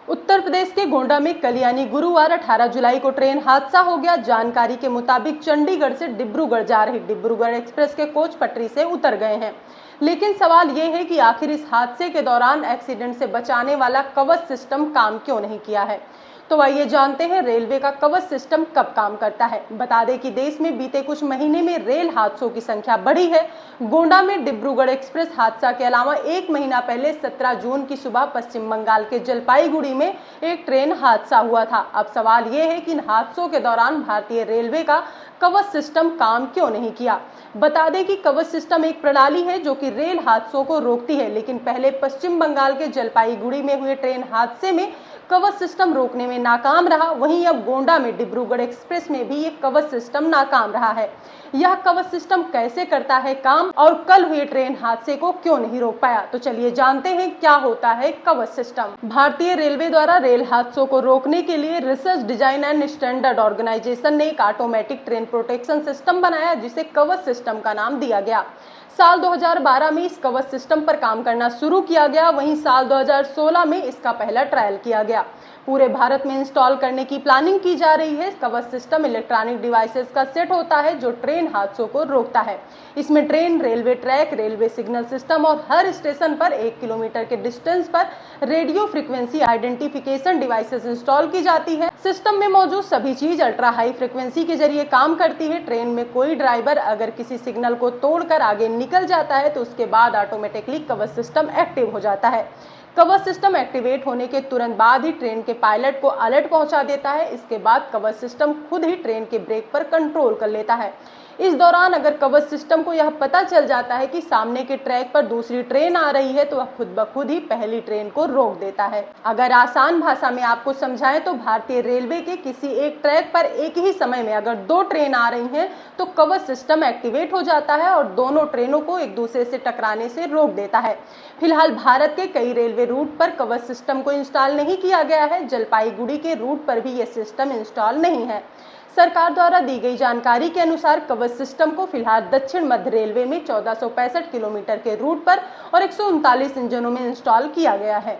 उत्तर प्रदेश के गोंडा में कल यानी गुरुवार 18 जुलाई को ट्रेन हादसा हो गया। जानकारी के मुताबिक चंडीगढ़ से डिब्रूगढ़ जा रही डिब्रूगढ़ एक्सप्रेस के कोच पटरी से उतर गए हैं। लेकिन सवाल ये है कि आखिर इस हादसे के दौरान एक्सीडेंट से बचाने वाला कवच सिस्टम काम क्यों नहीं किया है। तो आइए जानते हैं रेलवे का कवच सिस्टम कब काम करता है। बता दें कि देश में बीते कुछ महीने में रेल हादसों की संख्या बढ़ी है। गोंडा में डिब्रूगढ़ एक्सप्रेस हादसा के अलावा एक महीना पहले 17 जून की सुबह पश्चिम बंगाल के जलपाईगुड़ी में एक ट्रेन हादसा हुआ था। अब सवाल ये है कि इन हादसों के दौरान भारतीय रेलवे का कवच सिस्टम काम क्यों नहीं किया। बता दें कि कवच सिस्टम एक प्रणाली है जो कि रेल हादसों को रोकती है, लेकिन पहले पश्चिम बंगाल के जलपाईगुड़ी में हुए ट्रेन हादसे में कवच सिस्टम रोकने में नाकाम रहा। वहीं अब गोंडा में डिब्रूगढ़ एक्सप्रेस में भी ये कवच सिस्टम नाकाम रहा है। यह कवच सिस्टम कैसे करता है काम और कल हुए ट्रेन हादसे को क्यों नहीं रोक पाया, तो चलिए जानते हैं क्या होता है कवच सिस्टम। भारतीय रेलवे द्वारा रेल हादसों को रोकने के लिए research design and standard organisation ने एक ऑटोमेटिक ट्रेन प्रोटेक्शन सिस्टम बनाया, जिसे कवच सिस्टम का नाम दिया गया। साल 2012 में इस कवच सिस्टम पर काम करना शुरू किया गया। वहीं साल 2016 में इसका पहला ट्रायल किया गया। पूरे भारत में इंस्टॉल करने की प्लानिंग की जा रही है। कवच सिस्टम इलेक्ट्रॉनिक डिवाइसेस का सेट होता है जो ट्रेन हादसों को रोकता है। इसमें train, railway track, railway signal system और हर स्टेशन पर 1 किलोमीटर के डिस्टेंस पर radio frequency identification devices install की जाती है। सिस्टम में मौजूद सभी चीज अल्ट्रा हाई फ्रीक्वेंसी के जरिए काम करती है। ट्रेन में कोई ड्राइवर अगर किसी सिग्नल को तोड़कर आगे निकल जाता है तो उसके बाद ऑटोमेटिकली कवच सिस्टम एक्टिव हो जाता है। कवच सिस्टम एक्टिवेट होने के तुरंत बाद ही ट्रेन के पायलट को अलर्ट पहुंचा देता है। इसके बाद कवच सिस्टम खुद ही ट्रेन के ब्रेक पर कंट्रोल कर लेता है। इस दौरान अगर कवच सिस्टम को यह पता चल जाता है कि सामने के ट्रैक पर दूसरी ट्रेन आ रही है तो वह खुद ब खुद ही पहली ट्रेन को रोक देता है। अगर आसान भाषा में आपको समझाएं तो भारतीय रेलवे के किसी एक ट्रैक पर एक ही समय में अगर 2 ट्रेन आ रही हैं तो कवच सिस्टम एक्टिवेट हो जाता है और दोनों ट्रेनों को एक दूसरे से टकराने से रोक देता है। फिलहाल भारत के कई रेलवे रूट पर कवच सिस्टम को इंस्टॉल नहीं किया गया है। जलपाईगुड़ी के रूट पर भी यह सिस्टम इंस्टॉल नहीं है। सरकार द्वारा दी गई जानकारी के अनुसार कवच सिस्टम को फिलहाल दक्षिण मध्य रेलवे में 1465 किलोमीटर के रूट पर और 139 इंजनों में इंस्टॉल किया गया है।